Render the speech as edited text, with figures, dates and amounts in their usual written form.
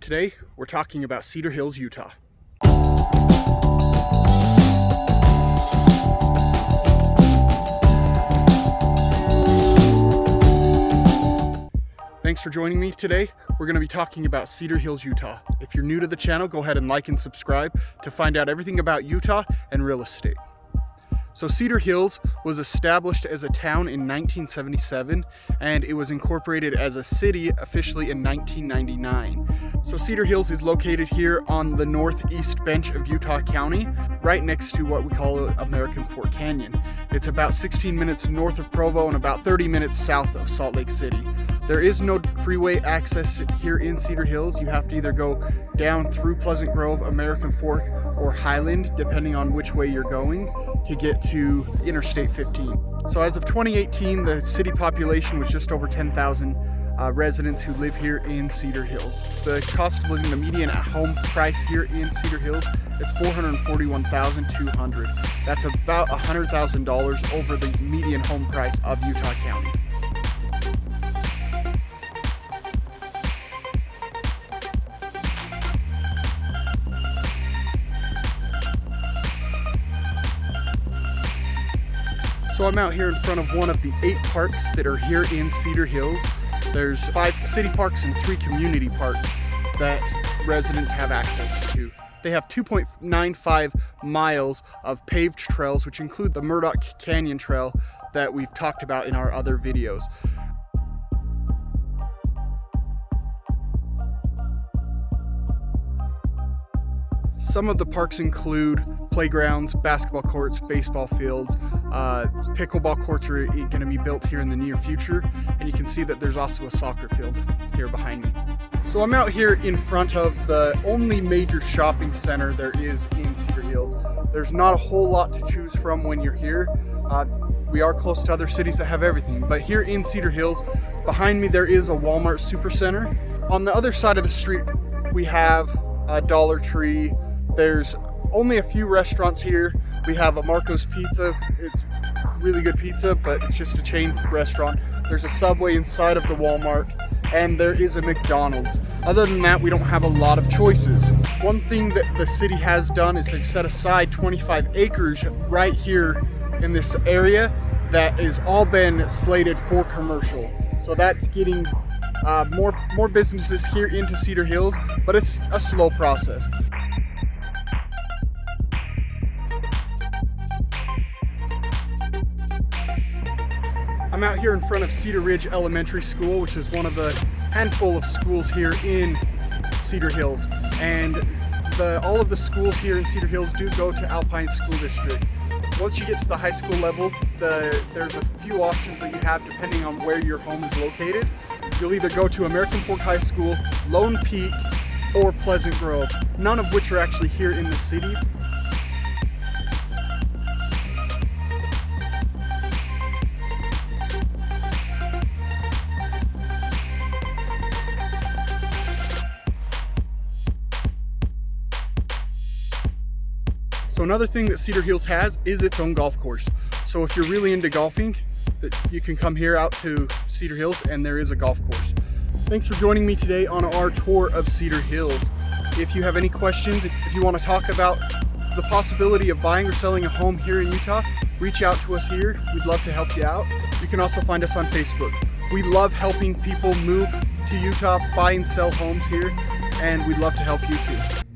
Today, we're talking about Cedar Hills, Utah. Thanks for joining me today. We're going to be talking about Cedar Hills, Utah. If you're new to the channel, go ahead and like and subscribe to find out everything about Utah and real estate. So Cedar Hills was established as a town in 1977, and it was incorporated as a city officially in 1999. So Cedar Hills is located here on the northeast bench of Utah County, right next to what we call American Fork Canyon. It's about 16 minutes north of Provo and about 30 minutes south of Salt Lake City. There is no freeway access here in Cedar Hills. You have to either go down through Pleasant Grove, American Fork, or Highland, depending on which way you're going, to get to Interstate 15. So as of 2018, the city population was just over 10,000 residents who live here in Cedar Hills. The cost of living, the median home price here in Cedar Hills is $441,200. That's about $100,000 over the median home price of Utah County. So I'm out here in front of one of the 8 parks that are here in Cedar Hills. There's 5 city parks and 3 community parks that residents have access to. They have 2.95 miles of paved trails, which include the Murdoch Canyon Trail that we've talked about in our other videos. Some of the parks include playgrounds, basketball courts, baseball fields, pickleball courts are going to be built here in the near future, and you can see that there's also a soccer field here behind me. So I'm out here in front of the only major shopping center there is in Cedar Hills. There's not a whole lot to choose from when you're here. We are close to other cities that have everything, but here in Cedar Hills, behind me there is a Walmart Supercenter. On the other side of the street, we have a Dollar Tree. There's only a few restaurants here. We have a Marco's Pizza. It's really good pizza, but it's just a chain restaurant. There's a Subway inside of the Walmart, and there is a McDonald's. Other than that, we don't have a lot of choices. One thing that the city has done is they've set aside 25 acres right here in this area that is all been slated for commercial. So that's getting more businesses here into Cedar Hills, but it's a slow process. I'm out here in front of Cedar Ridge Elementary School, which is one of the handful of schools here in Cedar Hills. And all of the schools here in Cedar Hills do go to Alpine School District. Once you get to the high school level, there's a few options that you have depending on where your home is located. You'll either go to American Fork High School, Lone Peak, or Pleasant Grove, none of which are actually here in the city. So another thing that Cedar Hills has is its own golf course. So if you're really into golfing, you can come here out to Cedar Hills and there is a golf course. Thanks for joining me today on our tour of Cedar Hills. If you have any questions, if you want to talk about the possibility of buying or selling a home here in Utah, reach out to us here. We'd love to help you out. You can also find us on Facebook. We love helping people move to Utah, buy and sell homes here, and we'd love to help you too.